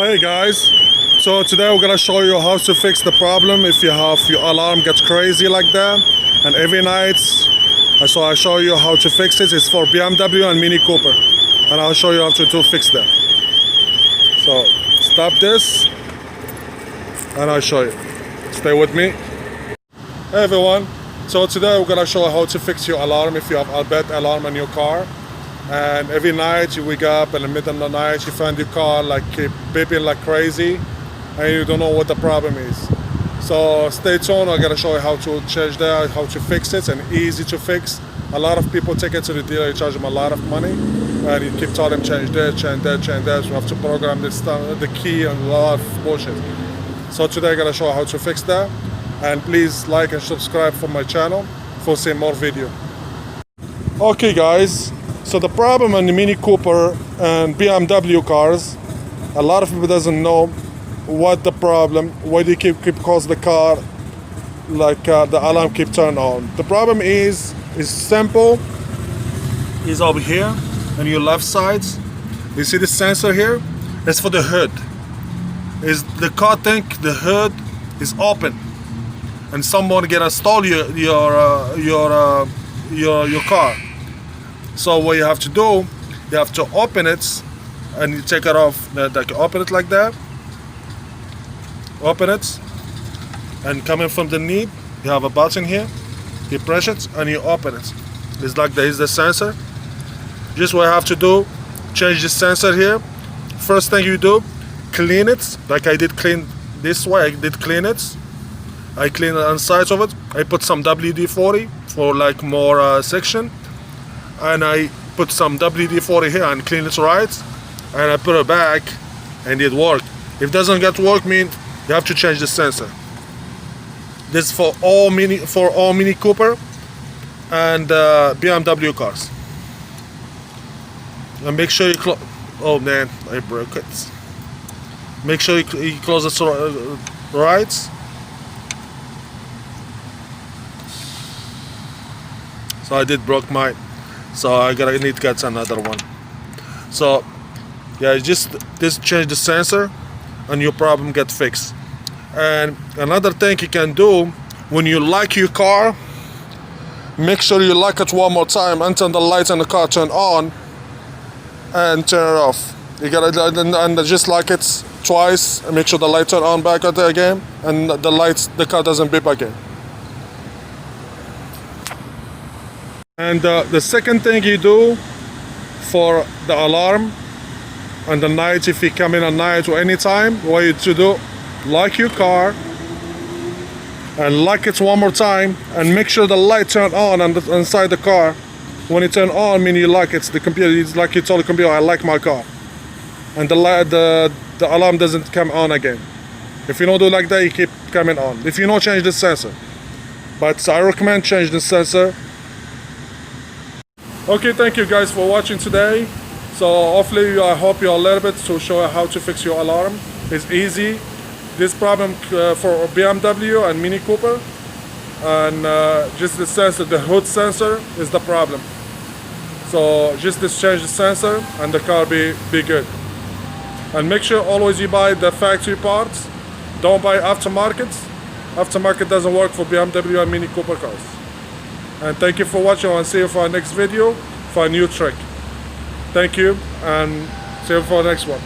Hey guys, so today we're gonna show you how to fix the problem if you have your alarm gets crazy like that, and every night. So I show you how to fix it. It's for BMW and Mini Cooper, and I'll show you how to fix that. So stop this, and I'll show you. Stay with me. Hey everyone, so today we're gonna show you how to fix your alarm if you have a bad alarm in your car. And every night you wake up in the middle of the night, you find your car like keep beeping like crazy, and you don't know what the problem is. So stay tuned. I'm gonna show you how to change that, how to fix it, and easy to fix. A lot of people take it to the dealer, you charge them a lot of money, and you keep telling them change that, change that, change that. You have to program this stuff, the key, and a lot of bullshit. So today I'm gonna show you how to fix that, and please like and subscribe for my channel for seeing more video. Okay guys. So the problem in the Mini Cooper and BMW cars, a lot of people doesn't know what the problem, why they keep cause the car like the alarm keep turn on. The problem is simple. Is over here on your left side. You see the sensor here? It's for the hood. Is the car think the hood is open, and someone gonna stall your car. So what you have to do, you have to open it, and you take it off. Like open it like that. Open it, and coming from the knee, you have a button here. You press it and you open it. It's like there is the sensor. Just what you have to do, change the sensor here. First thing you do, clean it. Like I did clean this way. I did clean it. I clean the inside of it. I put some WD-40 for like more section. And I put some WD-40 here and clean it right, and I put it back, and it worked. If it doesn't get work, mean you have to change the sensor. This is for all Mini Cooper and BMW cars. And make sure you close. Oh man, I broke it. Make sure you close it right. So I did broke mine. So I need to get another one. So yeah, just change the sensor and your problem get fixed. And another thing you can do, when you lock your car, make sure you lock it one more time until the lights in the car turn on, and turn it off. You gotta and just lock it twice and make sure the light turn on back again, and the car doesn't beep again. And the second thing you do for the alarm on the night, if you come in at night or any time, what you to do, lock your car and lock it one more time, and make sure the light turn on inside the car. When it turn on, mean you lock it. The computer, it's like you told the computer, I like my car, and the alarm doesn't come on again. If you don't do like that, you keep coming on. If you don't change the sensor, but I recommend change the sensor. Okay, thank you guys for watching today. So hopefully I help you a little bit to show you how to fix your alarm. It's easy. This problem for BMW and Mini Cooper, and just the sensor, the hood sensor is the problem. So just change the sensor and the car be good. And make sure always you buy the factory parts. Don't buy aftermarket. Aftermarket doesn't work for BMW and Mini Cooper cars. And thank you for watching, and see you for our next video for a new trick. Thank you, and see you for the next one.